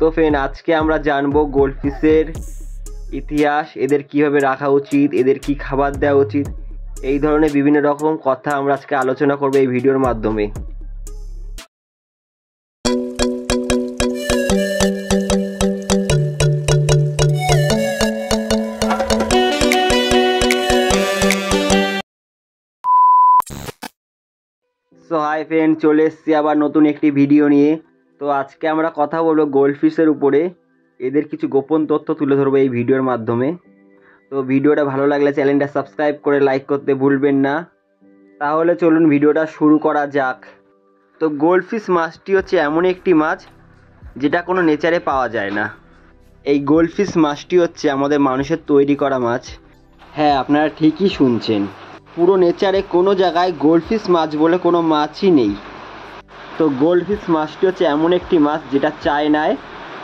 তো ফ্রেন্ড, আজকে আমরা জানবো গোল্ডফিশের ইতিহাস, এদের কিভাবে রাখা উচিত, এদের কি খাবার দেওয়া উচিত, এই ধরনের বিভিন্ন রকম কথা আমরা আজকে আলোচনা করবো এই ভিডিওর মাধ্যমে। সো হাই ফ্রেন্ড, চলে এসেছি আবার নতুন একটি ভিডিও নিয়ে। তো আজকে আমরা কথা বলবো গোল্ডফিশের উপরে, এদের কিছু গোপন তথ্য তুলে ধরবো এই ভিডিওর মাধ্যমে। তো ভিডিওটা ভালো লাগলে চ্যানেলটা সাবস্ক্রাইব করে লাইক করতে ভুলবেন না। তাহলে চলুন ভিডিওটা শুরু করা যাক। তো গোল্ডফিশ মাছটি হচ্ছে এমন একটি মাছ যেটা কোনো নেচারে পাওয়া যায় না। এই গোল্ডফিশ মাছটি হচ্ছে আমাদের মানুষের তৈরি করা মাছ। হ্যাঁ, আপনারা ঠিকই শুনছেন, পুরো নেচারে কোনো জায়গায় গোল্ডফিশ মাছ বলে কোনো মাছই নেই। তো গোল্ডফিশ মাছটি হচ্ছে এমন একটি মাছ যেটা চায়নায়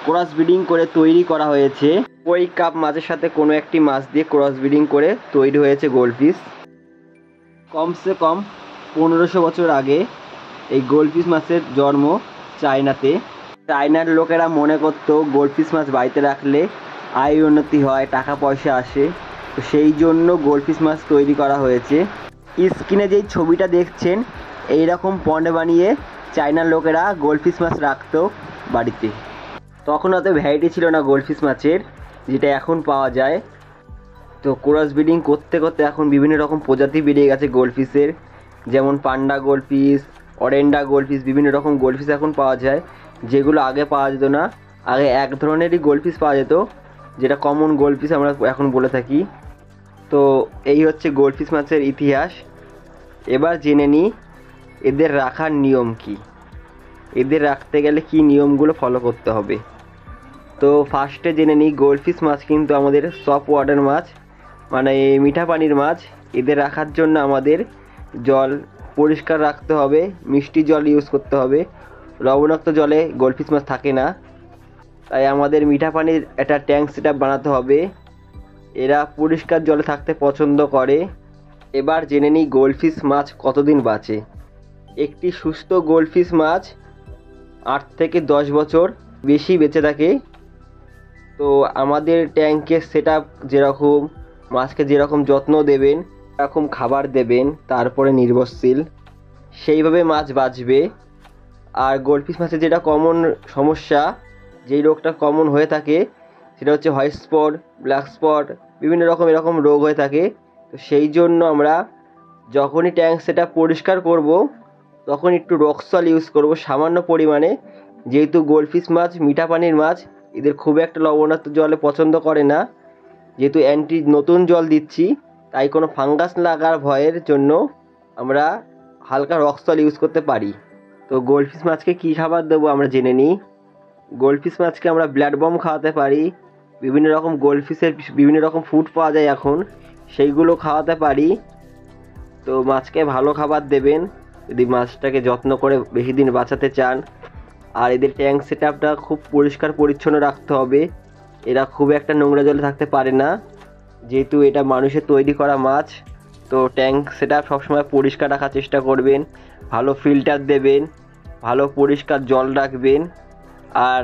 ক্রস ব্রিডিং করে তৈরি করা হয়েছে। ওই কাপ মাছের সাথে কোনো একটি মাছ দিয়ে ক্রস ব্রিডিং করে তৈরি হয়েছে গোল্ডফিশ। কমসে কম 1500 বছর আগে এই গোল্ডফিশ মাছের জন্ম চায়নাতে। চায়নার লোকেরা মনে করতো গোল্ডফিশ মাছ বাড়িতে রাখলে আয় উন্নতি হয়, টাকা পয়সা আসে। তো সেই জন্য গোল্ডফিশ মাছ তৈরি করা হয়েছে। স্ক্রিনে যেই ছবিটা দেখছেন, এই রকম পন্ড বানিয়ে চায়নার লোকেরা গোল্ডফিশ মাছ রাখতো বাড়িতে। তখন অত ভ্যারাইটি ছিল না গোল্ডফিশ মাছের, যেটা এখন পাওয়া যায়। তো ক্রস ব্রিডিং করতে করতে এখন বিভিন্ন রকম প্রজাতি বেরিয়ে গেছে গোল্ডফিশের, যেমন পান্ডা গোল্ডফিশ, অরেন্ডা গোল্ডফিশ, বিভিন্ন রকম গোল্ডফিশ এখন পাওয়া যায়, যেগুলো আগে পাওয়া যেত না। আগে এক ধরনেরই গোল্ডফিশ পাওয়া যেত, যেটা কমন গোল্ডফিশ আমরা এখন বলে থাকি। তো এই হচ্ছে গোল্ডফিশ মাছের ইতিহাস। এবার জেনে নিই এদের রাখার নিয়ম কি, এদের রাখতে গেলে কি নিয়মগুলো ফলো করতে হবে। তো ফার্স্টে জেনে নিই, গোল্ডফিশ মাছ কিন্তু আমাদের সফট ওয়াটার মাছ, মানে মিঠা পানির মাছ। এদের রাখার জন্য আমাদের জল পরিষ্কার রাখতে হবে, মিষ্টি জল ইউজ করতে হবে। লবণাক্ত জলে গোল্ডফিশ মাছ থাকে না, তাই আমাদের মিঠা পানির একটা ট্যাঙ্ক সেট আপ বানাতে হবে। এরা পরিষ্কার জলে থাকতে পছন্দ করে। এবার জেনে নিই গোল্ডফিশ মাছ কতদিন বাঁচে। একটি সুস্থ গোল্ডফিশ মাছ 8 থেকে 10 বছর বেশি বেঁচে থাকে। তো আমাদের ট্যাঙ্কের সেট আপ যেরকম, মাছকে যেরকম যত্ন দেবেন, এরকম খাবার দেবেন, তারপরে নির্ভরশীল, সেইভাবে মাছ বাঁচবে। আর গোল্ডফিশ মাছের যেটা কমন সমস্যা, যেই রোগটা কমন হয়ে থাকে, সেটা হচ্ছে হোয়াইট স্পট, ব্ল্যাক স্পট, বিভিন্ন রকম এরকম রোগ হয়ে থাকে। তো সেই জন্য আমরা যখনই ট্যাঙ্ক সেটা পরিষ্কার করব, তখন একটু রক্সল ইউজ করব সামান্য পরিমাণে। যেহেতু গোল্ডফিশ মাছ মিঠা পানির মাছ, এদের খুব একটা লবণাক্ত জলে পছন্দ করে না। যেহেতু নতুন জল দিচ্ছি, তাই কোনো ফাঙ্গাস লাগার ভয়ের জন্য আমরা হালকা রক্সল ইউজ করতে পারি। তো গোল্ডফিশ মাছকে কী খাবার দেবো আমরা জেনে নিই। গোল্ডফিশ মাছকে আমরা ব্লাড বম খাওয়াতে পারি, বিভিন্ন রকম গোল্ডফিশের বিভিন্ন রকম ফুড পাওয়া যায় এখন, সেইগুলো খাওয়াতে পারি। তো মাছকে ভালো খাবার দেবেন যদি মাছটাকে যত্ন করে বেশি দিন বাঁচাতে চান। আর এদের ট্যাঙ্ক সেট আপটা খুব পরিষ্কার পরিচ্ছন্ন রাখতে হবে। এরা খুব একটা নোংরা জলে থাকতে পারে না, যেহেতু এটা মানুষের তৈরি করা মাছ। তো ট্যাঙ্ক সেট আপ সবসময় পরিষ্কার রাখার চেষ্টা করবেন, ভালো ফিল্টার দেবেন, ভালো পরিষ্কার জল রাখবেন। আর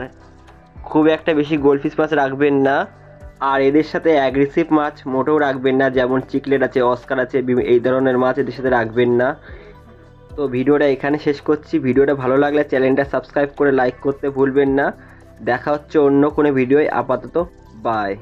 খুব একটা বেশি গোল্ডফিশ মাছ রাখবেন না। আর এদের সাথে অ্যাগ্রেসিভ মাছ মোটেও রাখবেন না, যেমন চিকলেট আছে, অস্কার আছে, এই ধরনের মাছ এদের সাথে রাখবেন না। তো ভিডিওটা এখানে শেষ করছি। ভিডিওটা ভালো লাগলে চ্যানেলটা সাবস্ক্রাইব করে লাইক করতে ভুলবেন না। দেখা হচ্ছে অন্য কোনো ভিডিওয়। আপাতত বাই।